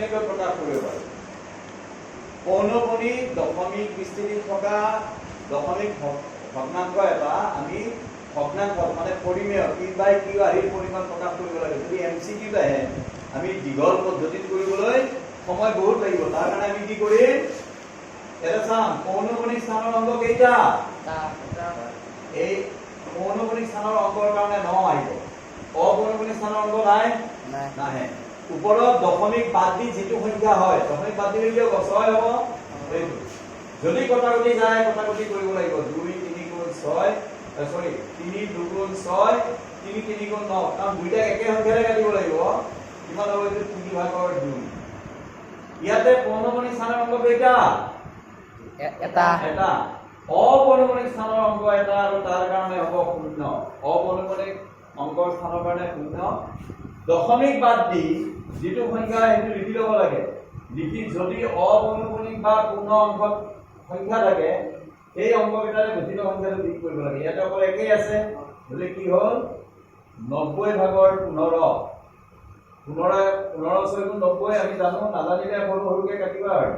কেনেকৈ প্ৰকাশ কৰিব পাৰি পৌনপুণিক দশমিক বিস্তৃতি থকা দশমিক ভগ্নাংশ এটা আমি ভগ্নাংশ মানে পৰিমেয় p/q আহিৰ পৰিমাণ প্ৰকাশ কৰিব লাগে যদি MCQ আহে আমি দীঘল পদ্ধতিত কৰিবলৈ সময় বহুত লাগিব তাৰ কাৰণে আমি কি কৰিম এটা চাম পৌনপুণিক স্থানৰ অংক কেইটা এই পৌনপুণিক স্থানৰ অংকৰ কাৰণে 9 আহিব অপৌনপুণিক স্থানৰ অংক নাই নাহে ওপৰত দশমিক বাদ দি যেটো সংখ্যা হয় দশমিক বাদ দিলে 6 হ'ব এইটো যদি কটাকটি যায় কটাকটি কৰিব লাগিব 2 3 গুণ 6 সরি 3 2 গুণ 6 3 3 গুণ 9 কারণ দুইটা একে সংখ্যাৰে কাটিব লাগিব কিমান হ'ব এইটো 3 ভাগৰ 2 ইয়াতে পৌনপুণিক স্থানৰ অংক কেইটা এটা অপৌনপুণিক স্থানৰ অংক এটা আৰু তাৰ কাৰণে হ'ব 0 অপৌনপুণিক অংকৰ স্থানৰ কাৰণে 0 দশমিক বাদ দি যেটো সংখ্যা হেতু লিখি ল'ব লাগে লিখি যদি অপৌনপুণিক বা পূৰ্ণ অংক সংখ্যা থাকে এই অংককেইটাৰে গঠিত সংখ্যাটো বিয়োগ কৰিব লাগে ইয়াতে অকল একেই আছে বলে কি হ'ল 90 ভাগৰ 15 15 6 গুণ 90 আমি জানো নাজানিলে সৰু সৰুকে কাটিবা আৰু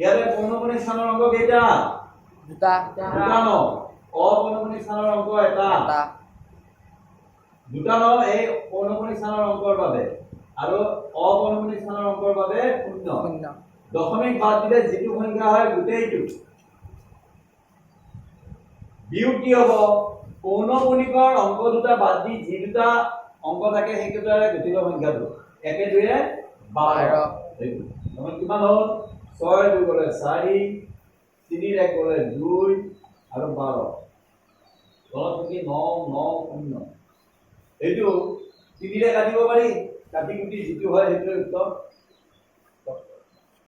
ইয়াতে পৌনপুণিক স্থানৰ অংক কেইটা দুটা ন অপৌনপুণিক স্থানৰ অংক এটা দুটা ন এই পৌনপুণিক স্থানৰ অংকৰ বাবে আৰু অপৌনপুণিক স্থানৰ অংকৰ বাবে 0 দশমিক বাদ দিলে যেটো সংখ্যা হয় গোটেইটো বিয়োগ কি হ'ব পৌনপুণিকৰ অংক দুটা বাদ দি যি দুটা অংক থাকে সেই দুটাৰে গঠিত সংখ্যাটো একে দুয়ে 12 এইটো কিমান হ'ল 6 2 গলে 4 3 1 গলে 2 আৰু 12 তলত কি 9 9 0 এইটো 3 ৰে কাটিব পাৰি কাটি কুটি যেটো হয় সেইটো উত্তৰ